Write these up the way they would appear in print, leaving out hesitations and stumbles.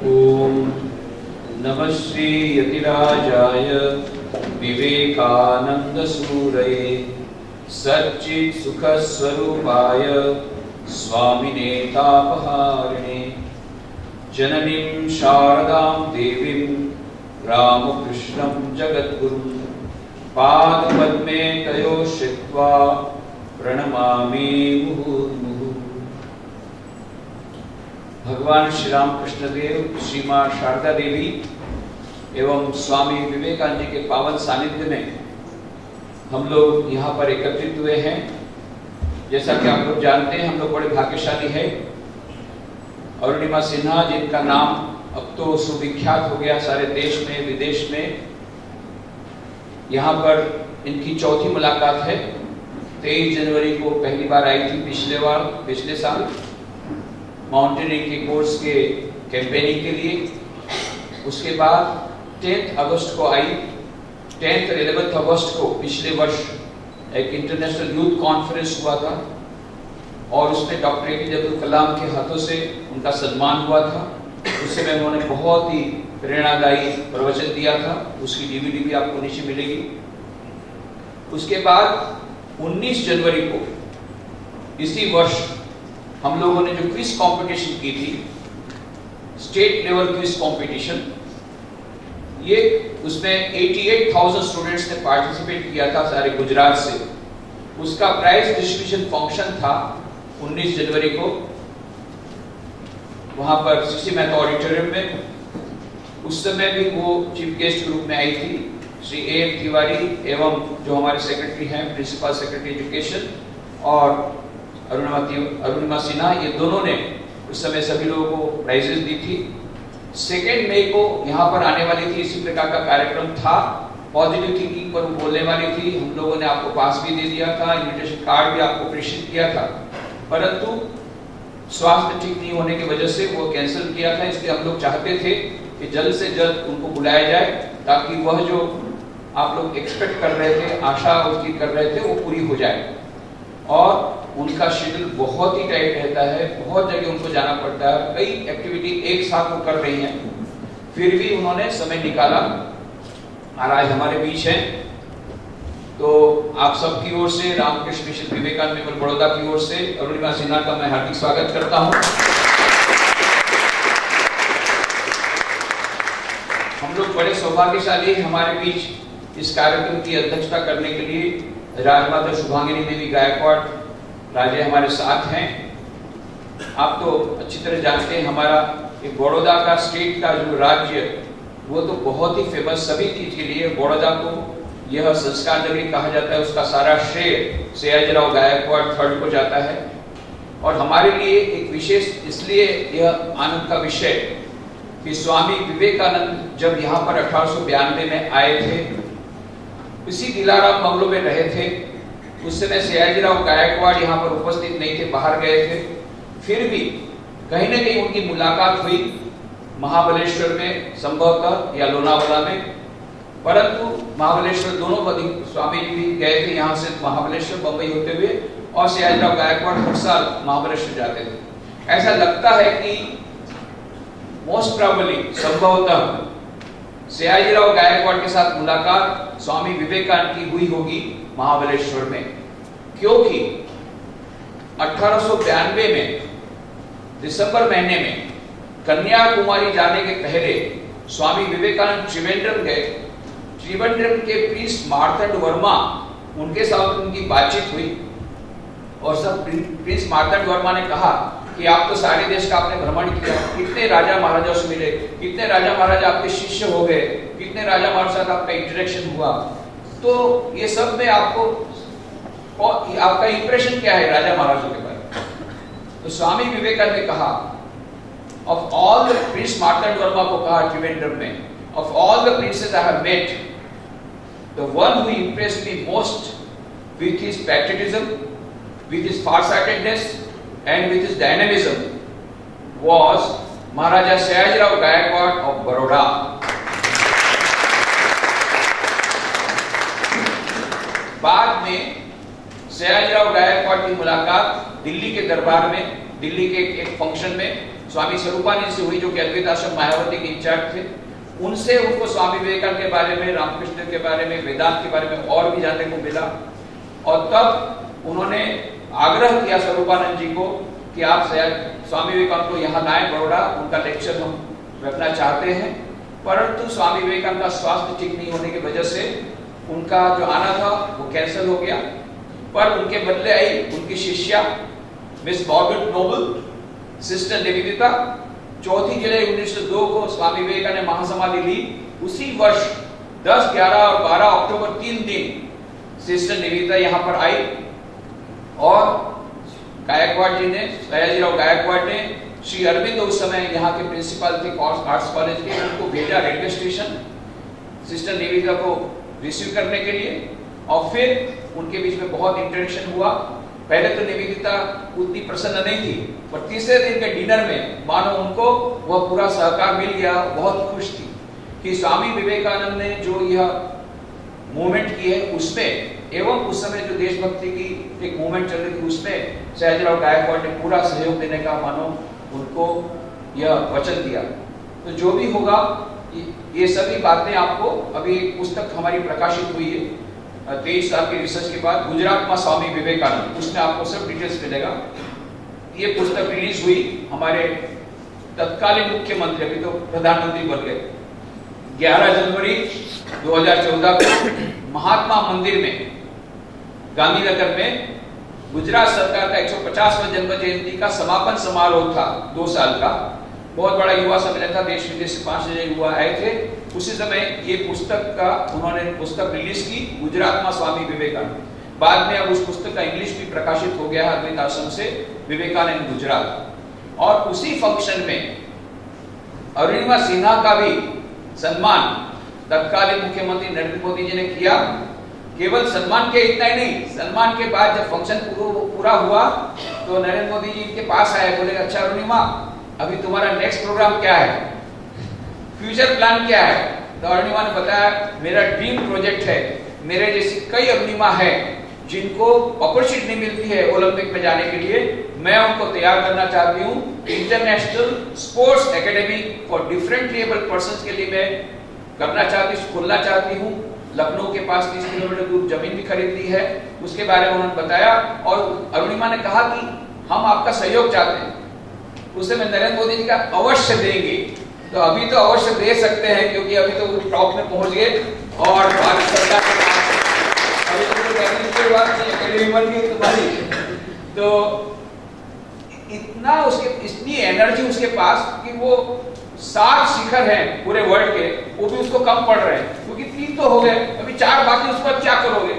ओम नमः श्री यतिराजाय विवेकानंद सूरये सच्चित् सुख स्वरूपाय स्वामिने तापहारिणे जननीं शारदां देवीं रामकृष्णं जगद्गुरुं पादपद्मे तयो श्रित्वा प्रणमामि मुहुर्मुहुः। भगवान श्री रामकृष्ण देव, श्री मां शारदा देवी एवं स्वामी विवेकानंद जी के पावन सानिध्य में हम लोग यहाँ पर एकत्रित हुए हैं। जैसा कि आप लोग जानते हैं, हम लोग बड़े भाग्यशाली हैं। अरुणिमा सिन्हा, जिनका नाम अब तो सुविख्यात हो गया सारे देश में विदेश में, यहाँ पर इनकी चौथी मुलाकात है। 23 जनवरी को पहली बार आई थी, पिछले साल माउंटेनियरिंग के कोर्स के कैंपेनिंग के लिए। उसके बाद 10 अगस्त को आई। 10 और 11 अगस्त को पिछले वर्ष एक इंटरनेशनल यूथ कॉन्फ्रेंस हुआ था और उसमें डॉक्टर APJ अब्दुल कलाम के हाथों से उनका सम्मान हुआ था। उस समय उन्होंने बहुत ही प्रेरणादायी प्रवचन दिया था। उसकी DVD भी आपको नीचे मिलेगी। उसके बाद 19 जनवरी को इसी वर्ष हम लोगों ने जो क्विज कंपटीशन की थी, स्टेट लेवल क्विज कंपटीशन, ये उसमें 88,000 स्टूडेंट्स ने पार्टिसिपेट किया था सारे गुजरात से। उसका प्राइज डिस्ट्रीब्यूशन फंक्शन था 19 जनवरी को वहां पर सीसी मेहता ऑडिटोरियम में। उस समय भी वो चीफ गेस्ट के रूप में आई थी श्री AM तिवारी एवं जो हमारे सेक्रेटरी हैं, प्रिंसिपल सेक्रेटरी एजुकेशन, और अरुणिमा सिन्हा, ये दोनों ने उस समय सभी लोगों को प्राइजेस दी थी। 2 मई को यहाँ पर आने वाली थी, इसी प्रकार का कार्यक्रम था। पॉजिटिव थिंकिंग पर वो बोलने वाली थी। हम लोगों ने आपको पास भी दे दिया था, इन्विटेशन कार्ड भी आपको प्रेषित किया था, परंतु स्वास्थ्य ठीक नहीं होने की वजह से वो कैंसिल किया था। इसलिए हम लोग चाहते थे कि जल्द से जल्द उनको बुलाया जाए ताकि वह जो आप लोग एक्सपेक्ट कर रहे थे, आशा उसकी कर रहे थे, वो पूरी हो जाए। और उनका शेड्यूल बहुत ही टाइट रहता है, बहुत जगह उनको जाना पड़ता है, कई एक्टिविटी एक साथ वो कर रही हैं, फिर भी उन्होंने समय निकाला और आज हमारे बीच हैं। तो आप सबकी ओर से, रामकृष्ण मिशन विवेकानंद मेमोरियल बड़ौदा की ओर से अरुणिमा सिन्हा का मैं हार्दिक स्वागत करता हूं। हम लोग बड़े सौभाग्यशाली हैं, हमारे बीच इस कार्यक्रम की अध्यक्षता करने के लिए राजमाता शुभांगिनी देवी गायकवाड़ राजे हमारे साथ हैं। आप तो अच्छी तरह जानते हैं, हमारा ये बड़ौदा का स्टेट का जो राज्य, वो तो बहुत ही फेमस सभी चीज के लिए। बड़ौदा को यह संस्कार नगरी कहा जाता है, उसका सारा श्रेय सयाजीराव गायकवाड़ III को जाता है। और हमारे लिए एक विशेष इसलिए यह आनंद का विषय कि स्वामी विवेकानंद जब यहाँ पर 1892 में आए थे, इसी दिलाराम बंगलो में रहे थे। उस समय सयाजीराव गायकवाड़ यहाँ पर उपस्थित नहीं थे, बाहर गए थे। फिर भी कहीं न कहीं उनकी मुलाकात हुई महाबलेश्वर में संभवतः या लोनावाला में, परंतु महाबलेश्वर दोनों स्वामी जी भी गए थे यहाँ से महाबलेश्वर बंबई होते हुए, और सयाजीराव गायकवाड़ हर साल महाबलेश्वर जाते थे। ऐसा लगता है कि मोस्ट प्रोबेबली संभवतः सयाजीराव गायकवाड़ के साथ मुलाकात स्वामी विवेकानंद की हुई होगी महाबलेश्वर में, क्योंकि 1892 में दिसंबर महीने में कन्याकुमारी जाने के पहले स्वामी विवेकानंद त्रिवेंद्रम गए। त्रिवेंद्रम के प्रिंस मार्तंड वर्मा, उनके साथ उनकी बातचीत हुई और सब प्रिंस मार्तंड वर्मा ने कहा कि आप तो सारे देश का आपने भ्रमण किया, कितने राजा महाराजाओं से मिले, कितने राजा महाराजा आपके शिष्य हो गए, कितने राजा महाराजा का आपका इंटरेक्शन हुआ, तो ये सब में आपको आपका इंप्रेशन क्या है राजा महाराजों के बारे में? तो स्वामी विवेकानंद ने कहा, of all the prince Marthanda Varma को कहा त्रिवेंद्रम में, of all the princes I have met, the one who impressed me most with his patriotism, with his farsightedness and with his dynamism was Maharaja Sayajirao Gaikwad of Baroda. बाद में सयाजीराव गायकवाड़ की मुलाकात दिल्ली के दरबार में, दिल्ली के एक फंक्शन में स्वामी स्वरूपानंद से हुई, जो कि अद्वैत आश्रम मायावती के इंचार्ज थे। उनसे उनको स्वामी विवेकानंद के बारे में, रामकृष्ण के बारे में, वेदांत के बारे में और भी जानने को मिला। और तब उन्होंने आग्रह किया स्वरूपानंद जी को कि आप स्वामी विवेकानंद को यहाँ लाएं बड़ौदा, उनका लेक्चर हम रखना चाहते हैं। परंतु स्वामी विवेकानंद का स्वास्थ्य ठीक नहीं होने की वजह से उनका जो आना था वो कैंसिल हो गया। पर उनके बदले आई उनकी शिष्या Miss Morgan Noble, sister Nivedita. 4 जुलाई 1902 को स्वामी विवेकानंद ने महासमाधि ली। उसी वर्ष 10, 11 और 12 अक्टूबर 3 दिन सिस्टर निवेदिता यहाँ पर आई और गायकवाड़ जी ने, सयाजीराव गायकवाड़ ने, श्री अरविंद उस समय यहाँ के प्रिंसिपल थे आर्ट्स कॉलेज के, उनको भेजा रेलवे स्टेशन सिस्टर निवेदिता को रिसीव करने के लिए। और फिर उनके बीच में बहुत इंटरेक्शन हुआ। पहले तो निवेदिता उतनी प्रसन्न नहीं थी, पर तीसरे दिन के डिनर में मानो उनको वह पूरा सहकार मिल गया। बहुत खुश थी कि स्वामी विवेकानंद ने जो यह मूवमेंट की है उसमें, एवं उस समय जो देशभक्ति की एक मूवमेंट चल रही थी उसमें सयाजीराव गायकवाड़ ने पूरा सहयोग देने का मानो उनको यह वचन दिया। तो जो भी होगा ये सभी बातें आपको, अभी पुस्तक हमारी प्रकाशित हुई है 23 साल की रिसर्च के बाद, गुजरात में स्वामी विवेकानंद, उसमें आपको सब डिटेल्स मिलेगा। ये पुस्तक रिलीज हुई हमारे तत्कालीन मुख्यमंत्री, अभी तो प्रधानमंत्री बन गए, 11 जनवरी 2014 को महात्मा मंदिर में गांधीनगर में गुजरात सरकार का 150वां जन्म जयंती का समापन समारोह था 2 साल का। बहुत बड़ा युवा सम्मेलन था, देश विदेश से 5,000 युवा आए थे। उसी समय ये पुस्तक का उन्होंने पुस्तक रिलीज की, गुजरात में स्वामी विवेकानंद। बाद में अब उस पुस्तक का इंग्लिश भी प्रकाशित हो गया है अद्वैत आश्रम से, विवेकानंद गुजरात। और उसी फंक्शन में अरुणिमा सिन्हा का भी सम्मान तत्कालीन मुख्यमंत्री नरेंद्र मोदी जी ने किया। केवल सम्मान के इतना ही नहीं, सम्मान के बाद जब फंक्शन पूरा हुआ तो नरेंद्र मोदी जी के पास आए, बोले अच्छा अरुणिमा, अभी तुम्हारा नेक्स्ट प्रोग्राम क्या है, फ्यूचर प्लान क्या है? तो अरुणिमा ने बताया मेरा ड्रीम प्रोजेक्ट है, मेरे जैसी कई अरुणिमा है जिनको अपॉर्चुनिटी नहीं मिलती है ओलंपिक में जाने के लिए, मैं उनको तैयार करना चाहती हूँ। International sports academy for differently abled persons के लिए मैं करना चाहती हूँ, खोलना चाहती हूँ। लखनऊ के पास 30 किलोमीटर दूर जमीन भी खरीदी है, उसके बारे में उन्होंने बताया। और अरुणिमा ने कहा कि हम आपका सहयोग चाहते हैं। उस समय नरेंद्र मोदी जी का अवश्य देंगे, तो अभी तो अवश्य दे सकते हैं क्योंकि अभी तो टॉप में पहुंच गए और भारत सरकार के पास अभी तो बात नहीं, एकेडमी बन गई तुम्हारी। तो इतना उसके, इतनी एनर्जी उसके पास कि वो 7 शिखर हैं पूरे वर्ल्ड के, वो भी उसको कम पड़ रहे हैं क्योंकि 3 तो हो गए, अभी 4 बाकी, उसको अब क्या करोगे?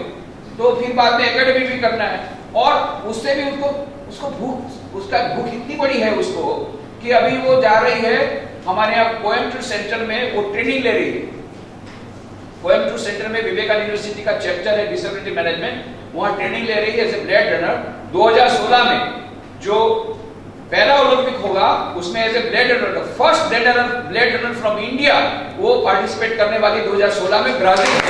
तो फिर बाद में एकेडमी भी करना है। और उससे भी उसको भूख, उसका भूख इतनी बड़ी है उसको कि अभी वो जा रही है हमारे यहाँ कोयम्बटूर सेंटर में, वो ट्रेनिंग ले रही है। कोयम्बटूर सेंटर में विवेकानंद यूनिवर्सिटी का चैप्टर है डिसेबिलिटी मैनेजमेंट, वहां ट्रेनिंग ले रही है एज ए ब्लेड रनर। 2016 में जो पैरा ओलंपिक होगा उसमें as a blade runner, first blade runner from India, वो पार्टिसिपेट करने वाली 2016 में ब्राजील में।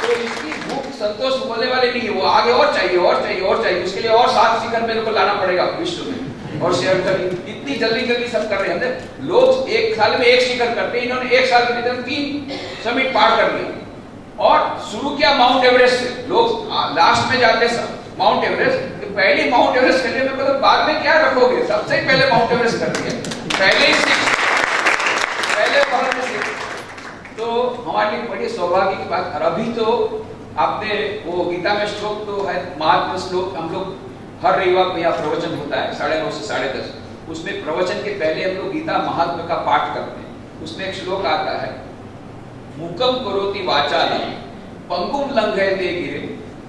तो इसकी भूख संतोष बोलने वाले नहीं है, वो आगे और चाहिए और चाहिए और चाहिए। उसके लिए और 7 शिखर मेरे को लाना पड़ेगा विश्व में और शेयर कर। इतनी जल्दी सब कर रहे हैं लोग, 1 साल में 1 शिखर करते हैं, इन्होंने 1 साल के भीतर 3 समिट पार कर लिया। और शुरू किया माउंट एवरेस्ट से, लोग लास्ट में जाते सब माउंट एवरेस्ट, तो पहले माउंट एवरेस्ट करने में मतलब बाद में क्या रखोगे, सबसे पहले माउंट एवरेस्ट कर दिया, पहले ही 6, पहले पहाड़ में 6। तो हमारे लिए बड़ी सौभाग्य की बात। और अभी तो आपने वो गीता में श्लोक तो है, महात्मा श्लोक, हम लोग हर रविवार को यहाँ प्रवचन होता है 9:30 से 10:30, उसमें प्रवचन के पहले हम लोग गीता महात्मा का पाठ करते हैं। उसमें एक श्लोक आता है, मूकम करोति वाचालं पंगुम लंघयते गिरिम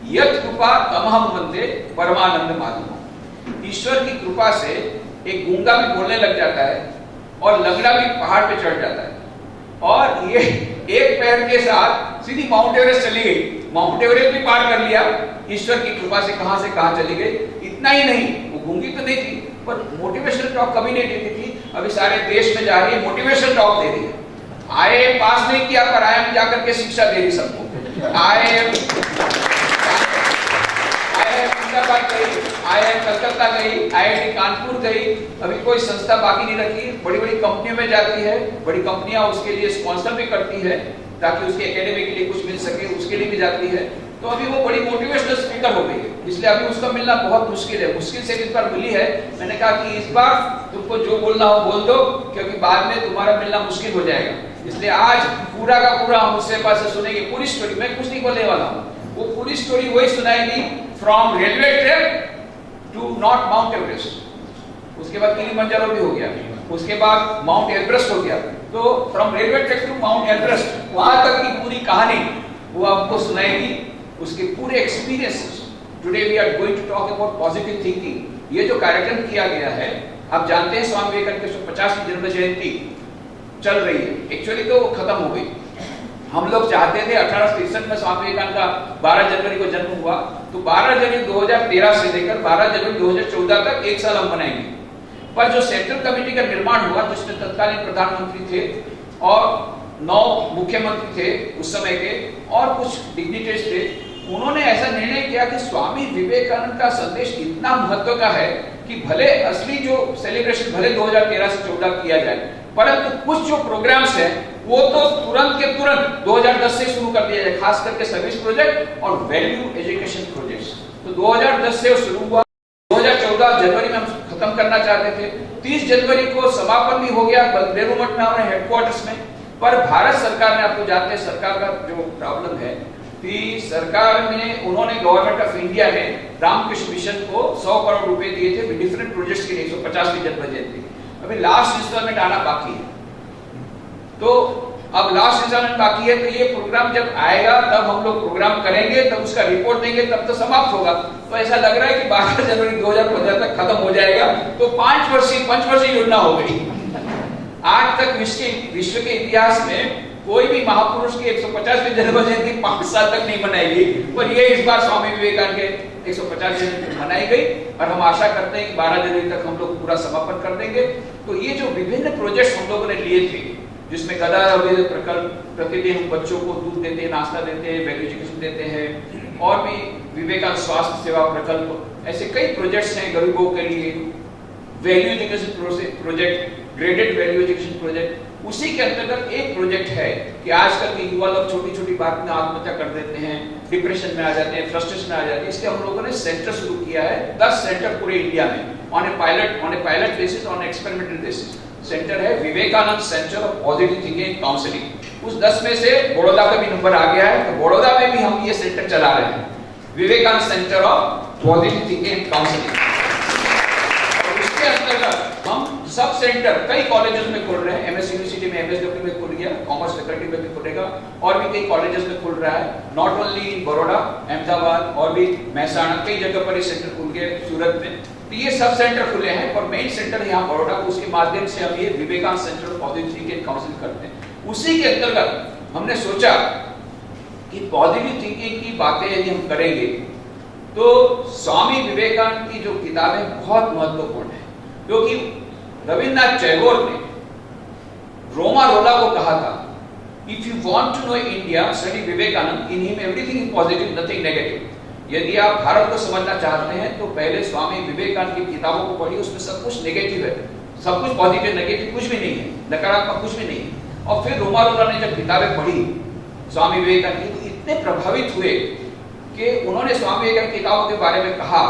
यत् कृपा तमहं वन्दे परमानंद माधवम्। ईश्वर की कृपा से एक गूंगा भी बोलने लग जाता है और लंगड़ा भी पहाड़ पे चढ़ जाता है। और ये एक पैर के साथ सीधी माउंट एवरेस्ट चली गई, माउंट एवरेस्ट भी पार कर लिया ईश्वर की कृपा से। कहां चली गई? इतना ही नहीं, वो गूंगी तो नहीं थी पर मोटिवेशनल टॉक कभी नहीं देती थी, अभी सारे देश में जा रही है, मोटिवेशनल टॉक दे रही है। IIM पास नहीं किया पर IIM जाकर के शिक्षा दे रही सबको। IIM बात कही IIM कलकत्ता गई, IIT कानपुर गई, अभी कोई संस्था बाकी नहीं रखी, बड़ी बड़ी कंपनियों में जाती है, बड़ी कंपनियां उसके लिए स्पॉन्सर भी करती है ताकि उसके एकेडमी के लिए कुछ मिल सके, उसके लिए भी जाती है। तो अभी वो बड़ी मोटिवेशनल स्पीकर हो गई है, इसलिए अभी उसका मिलना बहुत मुश्किल है। मुश्किल से इस बार मिली है। मैंने कहा कि इस बार तुमको जो बोलना हो बोल दो, क्योंकि बाद में तुम्हारा मिलना मुश्किल हो जाएगा। इसलिए आज पूरा का पूरा हम उससे पास से सुनेंगे पूरी स्टोरी। मैं कुछ नहीं बोलने वाला हूँ, वो पूरी स्टोरी वही सुनाएगी, from railway track to not Mount Everest, उसके बाद किलिमंजारो भी हो गया, उसके बाद माउंट एवरेस्ट हो गया। तो from railway track to Mount Everest वहां तक की पूरी कहानी वो आपको सुनाएगी, उसके पूरे experiences. Today we are going to talk about positive thinking. ये जो कार्यक्रम किया गया है, आप जानते हैं स्वामी विवेकानंद की 150वीं जन्म जयंती चल रही है। एक्चुअली तो वो खत्म हो गई। हम लोग चाहते थे 1863 में स्वामी विवेकानंद का 12 जनवरी को जन्म हुआ, तो 12 जनवरी 2013 से लेकर 12 जनवरी 2014 तक एक साल हम मनाएंगे। पर जो सेंट्रल कमेटी का निर्माण हुआ, जिसमें तत्कालीन प्रधानमंत्री थे और 9 मुख्यमंत्री थे उस समय के और कुछ डिग्निटरीज थे, उन्होंने ऐसा निर्णय किया कि स्वामी विवेकानंद का संदेश इतना महत्व का है कि भले असली जो सेलिब्रेशन भले 2013 से 14 किया जाए, परंतु कुछ जो प्रोग्राम्स हैं वो तो तुरंत के तुरंत 2010 से शुरू कर दिया जाए, खास करके सर्विस प्रोजेक्ट और वैल्यू एजुकेशन प्रोजेक्ट्स। तो 2010 से शुरू हुआ, 2014 जनवरी में हम खत्म करना चाहते थे, 30 जनवरी को समापन भी हो गया बलदेव मठ में, हमारे हेडक्वार्टर्स में। पर भारत सरकार ने, आपको जानते हैं सरकार का जो प्रॉब्लम है कि सरकार में उन्होंने गवर्नमेंट ऑफ इंडिया ने रामकृष्ण मिशन को 100 करोड़ रुपए दिए थे डिफरेंट प्रोजेक्ट्स के लिए 150वीं जन्म जयंती। अभी लास्ट इंस्टॉलमेंट आना बाकी है, तो अब लास्ट इंस्टॉलमेंट बाकी है, तो ये प्रोग्राम जब आएगा तब हम लोग प्रोग्राम करेंगे, तब उसका रिपोर्ट देंगे, तब तो समाप्त होगा। तो ऐसा लग रहा है कि 12 जनवरी 2015 तक खत्म हो जाएगा, तो 5 वर्षीय योजना हो गई। आज तक विश्व के इतिहास में कोई भी महापुरुष की 150वीं जन्म जयंती 5 साल तक नहीं मनाई गई, पर ये इस बार स्वामी विवेकानंद के 150 जयंती मनाई गई और हम आशा करते हैं कि 12 जनवरी तक हम लोग पूरा समापन कर देंगे। तो ये जो विभिन्न प्रोजेक्ट्स हम लोगों ने लिए थे, जिसमें गदाधर प्रकल्प, प्रतिदिन हम बच्चों को दूध देते हैं, नाश्ता देते हैं, वैल्यू एजुकेशन देते हैं, और भी विवेकानंद स्वास्थ्य सेवा प्रकल्प, ऐसे कई प्रोजेक्ट्स हैं गरीबों के लिए, value education project, graded value education project. उसी के अंतर्गत एक प्रोजेक्ट है कि आजकल के युवा लोग छोटी छोटी बात में आत्महत्या कर देते हैं, डिप्रेशन में आ जाते हैं, फ्रस्ट्रेशन में आ जाते हैं। इसलिए हम लोगों ने सेंटर शुरू किया है, 10 सेंटर पूरे इंडिया में on a pilot basis, on experimental basis. Centre है Vivekananda centre of positive thinking and counselling. उस 10 में से बड़ौदा का भी नंबर आ गया है, तो बड़ौदा में भी हम ये सेंटर चला रहे हैं, Vivekananda centre of positive thinking and Counselling. और उसके अंतर्गत हम सब सेंटर कई कॉलेजेस में खोल रहे हैं, एमएस यूनिवर्सिटी में MSW में खुल गया, कॉमर्स फैकल्टी में भी खुलेगा, और भी कई कॉलेजेस में खुल रहा है, not only in Baroda, Ahmedabad और भी महसाणा, कई जगह पर ये सेंटर खुल गए, सूरत में। तो ये सब सेंटर खुले हैं, और मेन सेंटर यहाँ बड़ौदा, उसके माध्यम से हम ये Vivekananda centre of positive thinking and Counselling करते हैं। उसी के अंतर्गत हमने सोचा कि पॉजिटिव थिंकिंग की बातें यदि हम करेंगे तो स्वामी विवेकानंद की जो किताबें बहुत महत्वपूर्ण है, क्योंकि रविन्द्रनाथ टैगोर ने रोमा रोला को कहा था, if you want to know India study Vivekananda, in him everything is positive, nothing negative. यदि आप भारत को समझना चाहते हैं तो पहले स्वामी विवेकानंद की किताबों को पढ़िए, उसमें सब कुछ नेगेटिव है, सब कुछ पॉजिटिव, नेगेटिव कुछ भी नहीं है, नकारात्मक कुछ भी नहीं है। और फिर रोमा रोला ने जब किताबें पढ़ी स्वामी विवेकानंद की, तो इतने प्रभावित हुए कि उन्होंने स्वामी विवेकानंद की किताबों के बारे में कहा,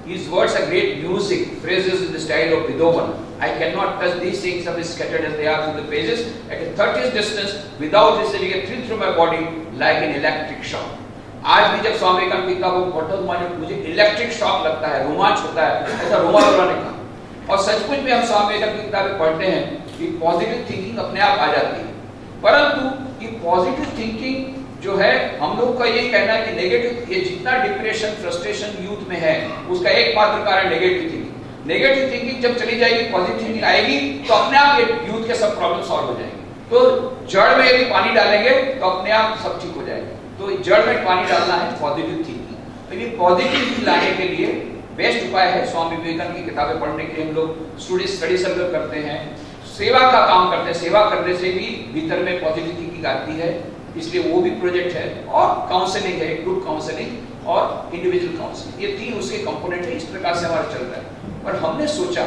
his words are great music, phrases in the style of Beethoven. I cannot touch these things as scattered as they are through the pages at a 30th distance without receiving a thrill through my body like an electric shock. आज भी जब स्वामी विवेकानंद की किताबों को पढ़ता हूँ मुझे electric shock लगता है, रोमांच होता है, ऐसा रोमा रोला ने कहा। और सचमुच में हम स्वामी विवेकानंद की किताबें पढ़ते हैं कि पॉजिटिव थिंकिंग अपने आप आ जाती है, परंतु ये पॉजिटिव थिंकिंग जो है, हम लोग का ये कहना है कि नेगेटिव, ये जितना डिप्रेशन, फ्रस्ट्रेशन यूथ में है, उसका एकमात्र कारण नेगेटिव थिंकिंग। नेगेटिव थिंकिंग जब चली जाएगी, पॉजिटिव थिंकिंग आएगी, तो अपने आप ये यूथ के सब प्रॉब्लम सॉल्व हो जाएंगे। तो जड़ में यदि पानी डालेंगे तो अपने आप सब ठीक हो जाएगा। तो जड़ में पानी डालना है पॉजिटिव थिंकिंग। तो ये पॉजिटिव थिंकिंग लाने के लिए बेस्ट उपाय है स्वामी विवेकानंद की किताबें पढ़ने के लिए। हम लोग स्टडी सर्कल करते हैं, सेवा का काम करते हैं, सेवा करने से भी भीतर में पॉजिटिव थिंकिंग आती है, इसलिए वो भी प्रोजेक्ट है। और काउंसलिंग है, ग्रुप काउंसलिंग, और इंडिविजुअल काउंसलिंग, ये 3 उसके कंपोनेंट है। इस प्रकार से हमारा चल रहा है। पर हमने सोचा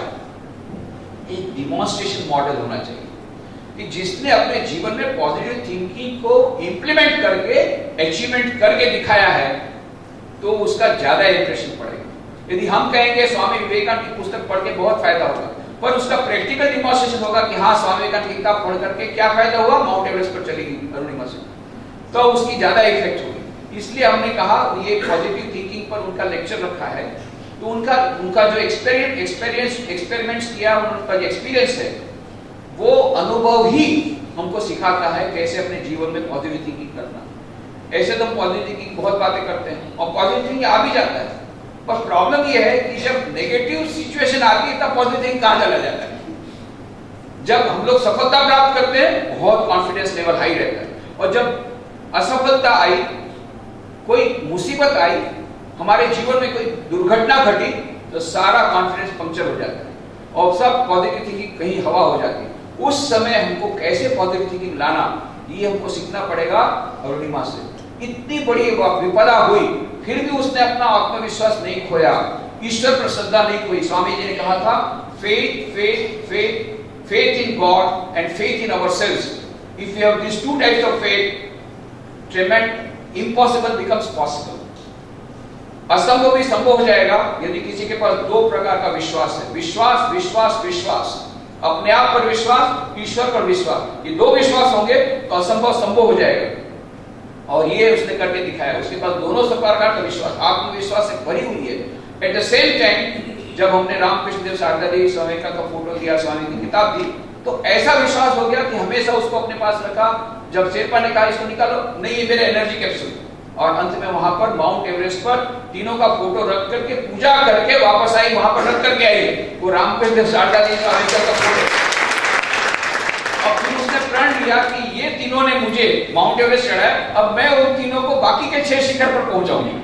एक डिमॉन्स्ट्रेशन मॉडल होना चाहिए कि जिसने अपने जीवन में पॉजिटिव थिंकिंग को इंप्लीमेंट करके अचीवमेंट करके दिखाया है तो उसका ज्यादा इंप्रेशन पड़ेगा। यदि हम कहेंगे स्वामी विवेकानंद की पुस्तक पढ़ के बहुत फायदा होगा, पर उसका प्रैक्टिकल डिमॉन्स्ट्रेशन होगा कि हाँ स्वामी विवेकानंद की किताब पढ़ करके क्या फायदा हुआ, माउंट एवरेस्ट पर चलेगी अरुणिमा से, तो उसकी ज्यादा इफेक्ट होगी। इसलिए हमने कहा ये पॉजिटिव थिंकिंग पर उनका लेक्चर रखा है, तो उनका जो एक्सपेरिमेंट्स किया, उनका जो एक्सपीरियंस है वो अनुभव ही हमको सिखाता है कैसे अपने जीवन में पॉजिटिव थिंकिंग करना। ऐसे तो हम पॉजिटिव थिंकिंग बहुत बातें करते हैं और पॉजिटिव थिंकिंग आ भी जाता है, पर प्रॉब्लम ये है कि जब नेगेटिव सिचुएशन आती है तब पॉजिटिव थिंकिंग कहां चला जाता है। जब हम लोग सफलता प्राप्त करते हैं बहुत कॉन्फिडेंस लेवल हाई रहता है, और जब असफलता आई, कोई मुसीबत आई, हमारे जीवन में कोई दुर्घटना घटी, तो सारा कॉन्फिडेंस पंक्चर हो जाता है और सब पॉजिटिव थिंकिंग कहीं हवा हो जाती है। उस समय हमको कैसे पॉजिटिव थिंकिंग लाना, ये हमको सीखना पड़ेगा अरुणिमा से। इतनी बड़ी विपदा हुई फिर भी उसने अपना आत्मविश्वास नहीं खोया, ईश्वर पर श्रद्धा नहीं खोई। स्वामी जी ने कहा था faith faith faith faith in God and faith in ourselves. If you have this 2 types of faith, tremendous impossible becomes possible. असंभव भी संभव हो जाएगा यदि किसी के पास 2 प्रकार का विश्वास है, विश्वास विश्वास विश्वास, अपने आप पर विश्वास, ईश्वर पर विश्वास। ये 2 विश्वास होंगे तो असंभव संभव हो जाएगा, और ये उसने करके दिखाया। उसके पास दोनों प्रकार का विश्वास, आत्मविश्वास से भरी हुई है। एट द सेम टाइम जब हमने रामकृष्ण देव शारदा देवी स्वामी का फोटो दिया, स्वामी की किताब दी, तो ऐसा विश्वास हो गया कि हमेशा उसको अपने पास रखा। जब शेरपा ने कहा इसको निकालो, नहीं ये मेरा एनर्जी कैप्सूल, और अंत में वहां पर माउंट एवरेस्ट पर तीनों का फोटो रख करके पूजा करके वापस आई, वहां पर रख करके आई वो रामकृष्ण देव शारदा देवी स्वामी का फोटो। अब फिर उसने प्रण लिया कि ये तीनों ने मुझे माउंट एवरेस्ट चढ़ाया, अब मैं उन तीनों को बाकी के 6 शिखर पर पहुंचाऊंगी,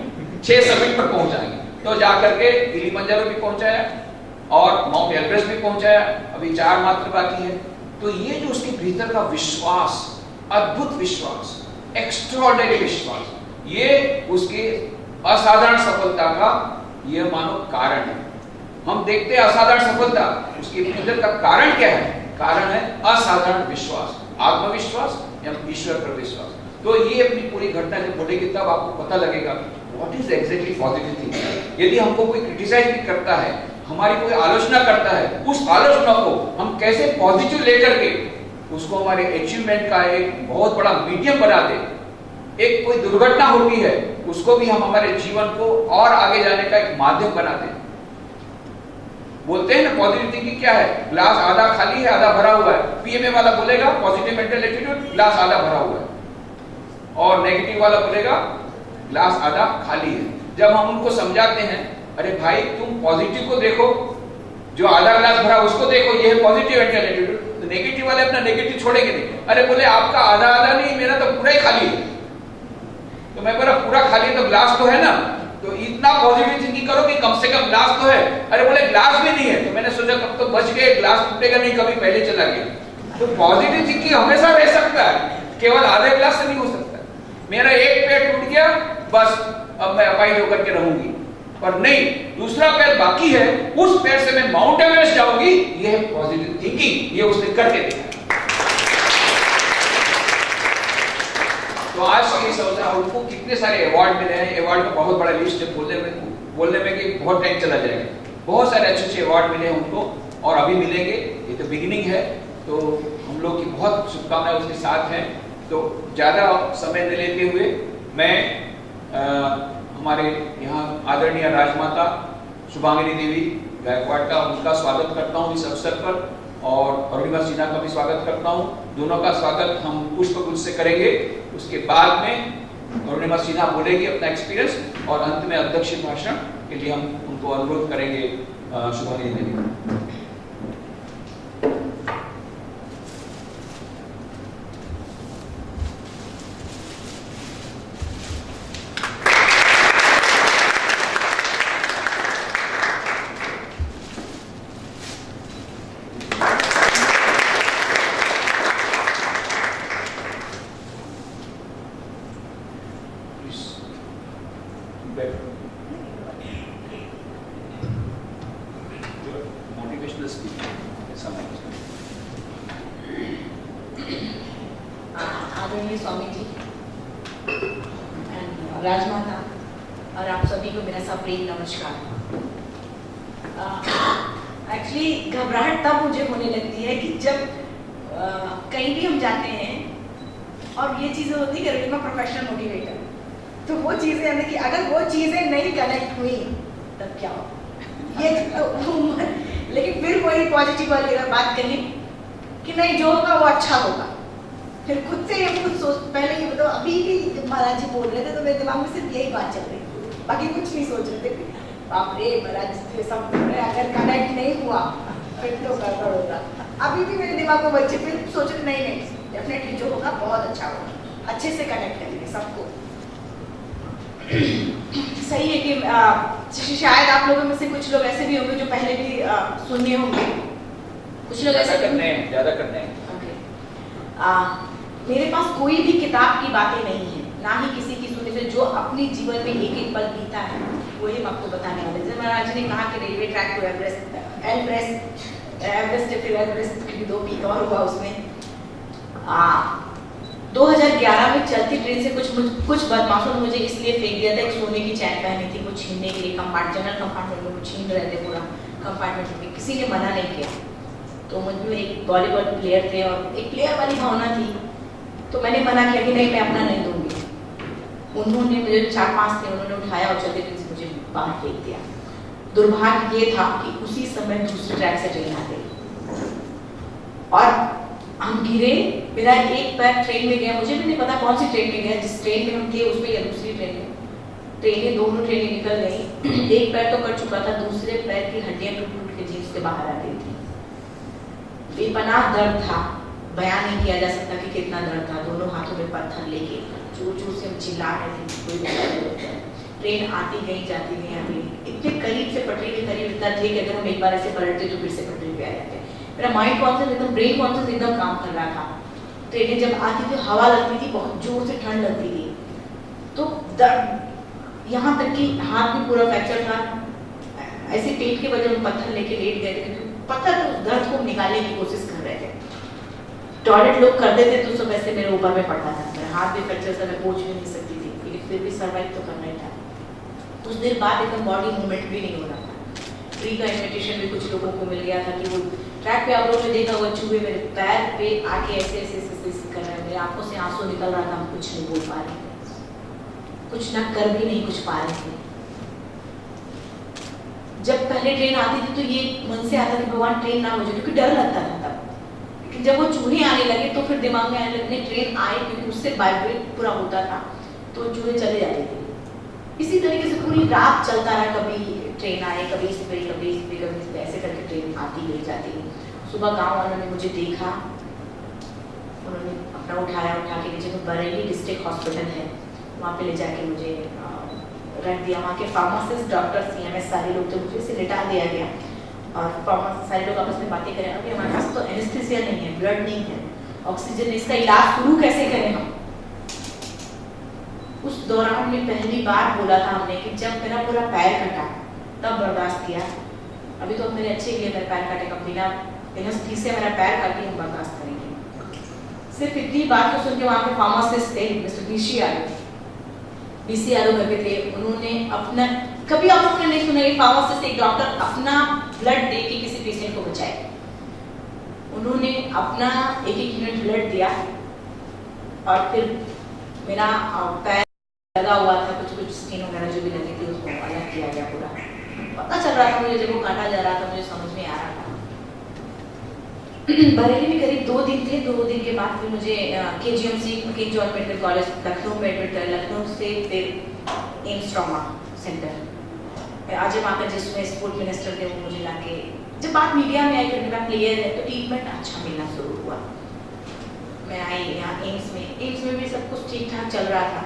6 समिट पर पहुंचाएंगे। तो जाकर के किलिमंजारो भी पहुंचाया और माउंट एवरेस्ट भी पहुंचाया, अभी 4 मात्र बाकी है। तो ये जो उसके भीतर का विश्वास, अद्भुत विश्वास, एक्स्ट्राऑर्डिनरी विश्वास, ये उसके असाधारण सफलता का ये मानो कारण है। हम देखते हैं असाधारण सफलता, उसके भीतर का कारण क्या है? कारण है असाधारण विश्वास, आत्मविश्वास या ईश्वर पर विश्वास। तो ये अपनी पूरी घटना जब पढ़ेगी तब आपको पता लगेगा what is exactly positive thinking. यदि हमको कोई क्रिटिसाइज भी करता है, हमारी कोई आलोचना करता है, उस आलोचना को हम कैसे पॉजिटिव लेकर के उसको हमारे अचीवमेंट का एक बहुत बड़ा मीडियम बना दे। एक कोई दुर्घटना होती है उसको भी हम हमारे जीवन को और आगे जाने का एक माध्यम बनाते हैं। बोलते हैं ना पॉजिटिव थिंकिंग क्या है, ग्लास आधा खाली है आधा भरा हुआ है। पीएमए वाला बोलेगा पॉजिटिव मेंटल एटीट्यूड, ग्लास आधा भरा हुआ है, और नेगेटिव वाला बोलेगा ग्लास आधा खाली है। जब हम उनको समझाते हैं, अरे भाई तुम पॉजिटिव को देखो, जो आधा ग्लास भरा उसको देखो, ये है पॉजिटिव मेंटल एटीट्यूड, तो नेगेटिव वाले अपना नेगेटिव छोड़ेंगे नहीं। अरे बोले आपका आधा आधा नहीं, मेरा तो पूरा ही खाली है। तो मैं बोला पूरा खाली है तो ग्लास तो है ना, तो इतना पॉजिटिव थिंकिंग करो कि कम से कम ग्लास तो है। अरे बोले ग्लास भी नहीं है, तो मैंने सोचा तब तो बच गए, ग्लास टूटेगा नहीं, कभी पहले चला गया। तो पॉजिटिव थिंकिंग हमेशा रह सकता है, केवल आधे ग्लास से नहीं हो सकता। मेरा एक पैर टूट गया बस अब मैं अपाहिज होकर के रहूंगी, पर नहीं, दूसरा पैर बाकी है, उस पैर से मैं माउंट एवरेस्ट जाऊंगी। ये है पॉजिटिव थिंकिंग, ये उसने करके दिखाया। तो आज की सोचा उनको कितने सारे अवार्ड मिले हैं, अवार्ड का बहुत बड़ा लिस्ट है, बोलने में कि बहुत टाइम चला जाएगा। बहुत सारे अच्छे अच्छे अवार्ड मिले हैं उनको और अभी मिलेंगे, ये तो बिगिनिंग है। तो हम लोग की बहुत शुभकामनाएं उसके साथ हैं। तो ज़्यादा समय न लेते हुए मैं हमारे यहाँ आदरणीय राजमाता शुभांगिनी देवी गायकवाड़ का उनका स्वागत करता हूँ इस अवसर पर, और अरुणिमा सिन्हा का भी स्वागत करता हूँ। दोनों का स्वागत हम पुष्पगुच्छ से करेंगे। उसके बाद में अरुणिमा सिन्हा बोलेगी अपना एक्सपीरियंस, और अंत में अध्यक्ष भाषण के लिए हम उनको अनुरोध करेंगे शुभांगिनी देवी। बैठो। एंडलेस समय। आदरणीय स्वामी जी राजमाता और आप सभी को मेरा सप्रेम नमस्कार। एक्चुअली घबराहट तब मुझे होने लगती है कि जब कहीं भी हम जाते हैं और ये चीज़ें होती है कि मैं प्रोफेशनल मोटिवेटर, तो वो चीज़ें हैं कि अगर वो चीज़ें नहीं कनेक्ट हुई तब क्या हो ये तो लेकिन फिर वही पॉजिटिव वाली अगर बात कहें कि नहीं जो होगा वो अच्छा होगा, फिर खुद से ये कुछ सोच पहले ये बताओ। अभी भी जब महाराज जी बोल रहे थे तो मेरे दिमाग में सिर्फ यही बात चल रही थी, बाकी कुछ नहीं सोच रहे थे। बाप रे महाराज जी सब बोल रहे अगर कनेक्ट नहीं हुआ फिर तो गड़बड़ होगा। अभी भी मेरे दिमाग में बच्चे फिर सोच रहे नहीं डेफिनेटली जो होगा बहुत अच्छा होगा, अच्छे से कनेक्ट करेंगे सबको। सही है कि शायद आप लोगों में से कुछ लोग ऐसे भी होंगे जो पहले भी सुने होंगे, कुछ लोग ऐसे ज़्यादा करने हैं। मेरे पास कोई भी किताब की बातें नहीं है, ना ही किसी की सुनी से, जो अपनी जीवन में एक एक पल बीता है वही हम आपको बताने वाले। जैसे महाराज ने कहा कि रेलवे ट्रैक को एवरेस्ट फिर एवरेस्ट की 2 पीक और हुआ उसमें। 2011 में चलती ट्रेन से कुछ बदमाशों ने मुझे इसलिए फेंक दिया था, एक सोने की चैन पहनी थी, कुछ छीनने के लिए जनरल कंपार्टमेंट में कुछ छीन रहे थे, पूरा कंपार्टमेंट में किसी ने मना नहीं किया। तो मुझमें एक वॉलीबॉल प्लेयर थे और एक प्लेयर वाली भावना थी, तो मैंने मना किया कि नहीं मैं अपना नहीं दूंगी। उन्होंने मुझे 4-5 थे, उन्होंने उठाया और चलते ट्रेन से मुझे बाहर फेंक दिया। दुर्भाग्य ये था कि उसी समय दूसरे ट्रैक से ट्रेन आ गई और हम गिरे। मेरा एक पैर ट्रेन में गया, मुझे भी नहीं पता कौन सी ट्रेन में गया, जिस ट्रेन में हम थे उसमें या दूसरी ट्रेन में। ट्रेनें दोनों ट्रेनें निकल गई, एक पैर तो कट चुका था, दूसरे पैर की हड्डियां टूट के जीन्स के बाहर आ गई थी। बेपनाह दर्द था, बयान नहीं किया जा सकता कि कितना दर्द था। दोनों हाथों में पत्थर लेके जोर जोर से हम चिल्ला रहे थे, कोई बोलता। ट्रेन आती गई जाती गई आती गई, इतने करीब से पटरी के करीब इतना थे कि अगर हम एक बार ऐसे पलटते तो फिर से पटरी पे आ जाते। मेरा माइंड कॉन्शियस एकदम, ब्रेन कॉन्शियस एकदम काम कर रहा था। ट्रेनें जब आती थी हवा लगती थी, बहुत जोर से ठंड लगती थी, तो दर्द यहाँ तक कि हाथ भी पूरा फ्रैक्चर था। ऐसे पेट के वजह हम पत्थर लेके लेट गए थे, पत्थर तो दर्द को निकालने की कोशिश कर रहे थे। टॉयलेट लोग कर देते तो सब ऐसे मेरे ऊपर में पड़ता था, मेरा हाथ भी फ्रैक्चर था, मैं पहुंच भी नहीं सकती थी, लेकिन फिर भी सर्वाइव तो करना ही था। कुछ देर बाद एकदम बॉडी मूवमेंट भी नहीं हो रहा था। फ्री का इन्विटेशन भी कुछ लोगों को मिल गया था कि वो ट्रैक पे आप लोगों ने देखा वो चूहे मेरे पैर पे आके ऐसे ऐसे ऐसे कर रहे हैं, मेरे आंखों से आंसू निकल रहा था, हम कुछ नहीं बोल पा रहे थे, कुछ ना कर भी नहीं कुछ पा रहे थे। जब पहले ट्रेन आती थी तो ये मन से आता कि भगवान ट्रेन ना हो जाए, क्योंकि डर लगता था तब। लेकिन जब वो चूहे आने लगे तो फिर दिमाग में आने लगे ट्रेन आए, क्योंकि उससे वाइब्रेट पूरा होता था तो चूहे चले जाते थे। इसी तरीके से पूरी रात चलता रहा, कभी ट्रेन आए, कभी इस पे कभी इस पे कभी इस पे, ऐसे करके ट्रेन आती गई जाती गई। सुबह गाँव वालों ने मुझे देखा, उन्होंने अपना उठाया, उठा के नीचे बरेली डिस्ट्रिक्ट हॉस्पिटल है वहाँ पे ले जाके मुझे रख दिया। वहाँ के फार्मासिस्ट, डॉक्टर, CMS सारे लोग थे, मुझे से लिटा दिया गया और फार्मासिस्ट सारे लोग आपस में बातें करें। अभी हमारे पास तो एनेस्थीसिया नहीं है, ब्लड नहीं है, ऑक्सीजन, इसका इलाज शुरू कैसे करें हम। उस दौरान में पहली बार बोला था हमने कि जब मेरा पूरा पैर कटा तब बर्दाश्त किया, अभी तो मेरे अच्छे लिए मेरे पैर काटेगा, बिना एनेस्थीसिया मेरा पैर काटे हम बर्दाश्त करेंगे। सिर्फ इतनी बात को सुन के वहाँ पे फार्मासिस्ट थे, मिस्टर BC यादव करके थे, उन्होंने अपना, कभी आप लोगों ने नहीं सुना कि फार्मासिस्ट एक डॉक्टर अपना ब्लड दे के किसी पेशेंट को बचाए। उन्होंने अपना 1-1 यूनिट ब्लड दिया और फिर मेरा पैर लगा हुआ था, कुछ स्किन वगैरह जो भी लगी थी उसको अलग किया गया पूरा। पता चल रहा था मुझे, जब वो काटा जा रहा था मुझे समझ में आ रहा था। बरेली में करीब 2 दिन थे, 2 दिन के बाद फिर मुझे KGMC king George medical college Lucknow में एडमिट कर, लखनऊ से फिर एम्स ट्रॉमा सेंटर आज वहाँ पर जिसमें स्पोर्ट मिनिस्टर थे वो मुझे लाके, जब बात मीडिया में आई कि मेरा प्लेयर है तो ट्रीटमेंट अच्छा मिलना शुरू हुआ। मैं आई यहाँ एम्स में भी सब कुछ ठीक ठाक चल रहा था,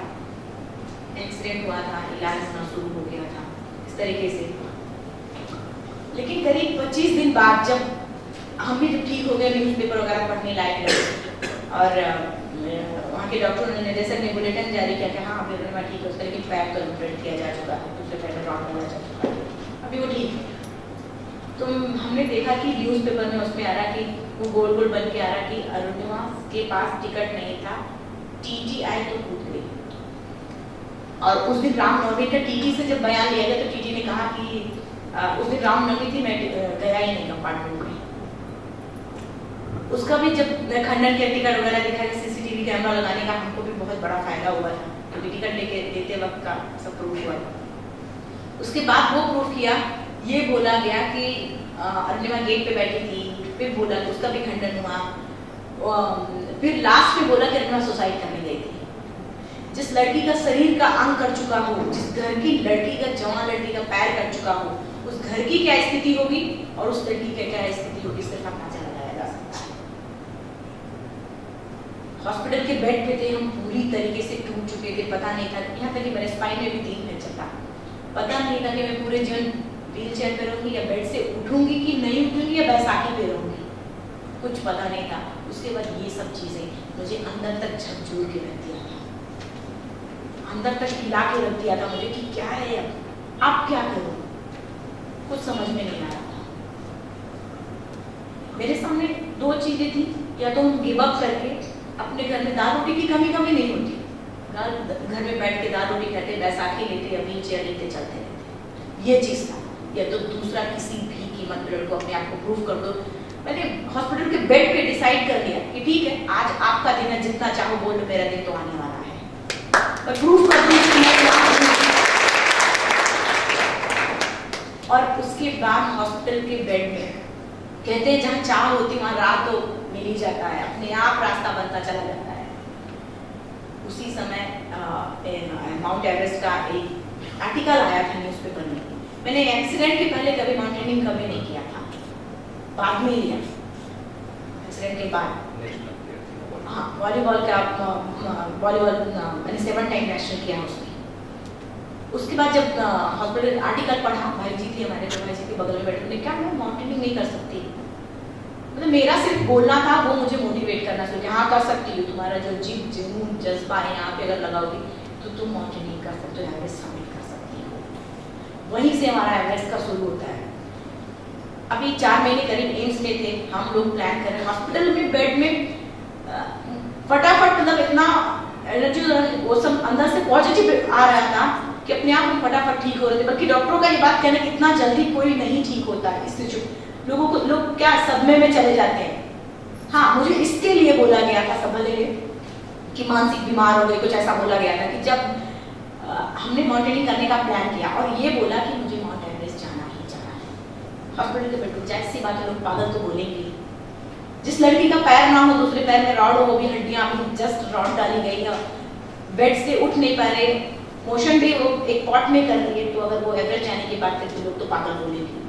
एक्सीडेंट हुआ था, इलाज होना शुरू हो गया था इस तरीके से। लेकिन करीब 25 दिन बाद जब हम भी जब ठीक हो गए, न्यूज़पेपर वगैरह पढ़ने लायक लगे और वहाँ के डॉक्टरों ने निदेशक ने बुलेटिन जारी किया कि हाँ अभी मैं ठीक है, उसका लेकिन पैर तो ऑपरेट किया जा चुका है, दूसरे पैर में रॉड लगा जा चुका है, अभी वो ठीक है। तो हमने देखा कि न्यूज़पेपर में उसमें आ रहा कि वो गोल गोल बन के आ रहा कि अरुणिमा के पास टिकट नहीं था, टीटी आई तो कूद गई। और उस दिन रामनवमी का टीटी से जब बयान लिया गया तो टीटी ने कहा कि उस दिन रामनवमी थी, मैं गया ही नहीं कंपार्टमेंट में। उसका भी जब खंडन के टिकट वगैरह दिखा, सीसीटीवी कैमरा लगाने का हमको भी बहुत बड़ा फायदा हुआ था, क्योंकि टिकट लेके देते वक्त का सब प्रूफ हुआ था। उसके बाद वो प्रूफ किया, ये बोला गया कि अरुणिमा गेट पे बैठी थी, फिर बोला कि उसका भी खंडन हुआ, फिर लास्ट में बोला कि अरुणिमा सुसाइड करने गई थी। जिस लड़की का शरीर का अंग कर चुका हो, जिस घर की लड़की का, जवान लड़की का पैर कर चुका हो, उस घर की क्या स्थिति होगी और उस लड़की की क्या स्थिति होगी, सिर्फ अंदाजा लगाया जा सकता है। हॉस्पिटल के बेड पे थे हम, पूरी तरीके से टूट चुके थे, पता नहीं था, यहाँ तक कि मेरे स्पाइन में भी 3 फ्रैक्चर था, पता नहीं था कि मैं पूरे जीवन व्हील चेयर पे रहूंगी या बेड से उठूंगी कि नहीं उठूंगी या बैसाखी पे रहूंगी, कुछ पता नहीं था। उसके बाद ये सब चीजें मुझे अंदर तक झकझोर के रख दिया था, अंदर तक हिला के रख दिया था मुझे कि क्या है अब क्या करूं, कुछ समझ में नहीं आ रहा था। मेरे सामने 2 चीजें थी, या तो हम गिव अप करके अपने घर में दाल रोटी की कमी नहीं होती, घर में बैठ के दाल रोटी खाते, बैसाखी लेते या व्हील चेयर लेते चलते रहते, ये चीज था। या तो दूसरा किसी भी कीमत पर लड़को अपने आप को प्रूव कर दो। मैंने हॉस्पिटल के बेड पे डिसाइड कर लिया कि ठीक है, आज आपका दिन है, जितना चाहो बोल लो, मेरा दिन तो आने वाला है, मैं प्रूव कर दूंगी। और उसके बाद हॉस्पिटल के बेड में कहते हैं जहाँ चाह होती वहां राह तो मिल ही जाता है, अपने आप रास्ता बनता चला जाता है। उसी समय माउंट एवरेस्ट का एक आर्टिकल आया था न्यूज़पेपर में। मैंने एक्सीडेंट के पहले कभी माउंटेनिंग कभी नहीं किया था, बाद में लिया एक्सीडेंट के बाद। हाँ, वॉलीबॉल का वॉलीबॉल मैंने 7 टाइम नेशनल किया उसमें। उसके बाद जब हॉस्पिटल आर्टिकल पढ़ा, भाई जी थे हमारे, तो भाई जी के बगल में बैठे, क्या मैं माउंटेनिंग नहीं कर सकती, मतलब मेरा सिर्फ बोलना था, वो मुझे मोटिवेट करना चाहिए, हाँ कर सकती हो, तुम्हारा जो जिद जुनून जज्बा है यहाँ पे अगर लगाओगी तो तुम माउंटेनिंग कर सकते हो, एवरेस्ट समिट कर सकती हो। वहीं से हमारा एवरेस्ट का शुरू होता है। अभी 4 महीने करीब एम्स में थे हम लोग, प्लान कर रहे, हॉस्पिटल में बेड में फटाफट, मतलब इतना एनर्जी, वो सब अंदर से पॉजिटिव आ रहा था कि अपने आप हम फटाफट ठीक हो रहे थे। बल्कि डॉक्टरों का ये बात कहना कि इतना जल्दी कोई नहीं ठीक होता है, इससे लोगों को, लोग क्या सदमे में चले जाते हैं। हाँ, मुझे इसके लिए बोला गया था सब भले कि मानसिक बीमार हो गई, कुछ ऐसा बोला गया था कि जब हमने माउंटेनिंग करने का प्लान किया और ये बोला कि मुझे माउंट एवरेस्ट जाना ही जाना है। हॉस्पिटल के बेड, जाहिर सी बात है, लोग पागल तो बोलेंगे। जिस लड़की का पैर ना हो, दूसरे पैर में रॉड हो, वो भी हड्डियां, अभी जस्ट रॉड डाली गई है, बेड से उठ नहीं पा रहे, मोशन भी वो एक पॉट में कर रही है, तो अगर वो एवरेस्ट जाने की बात करते लोग तो पागल बोलेंगे।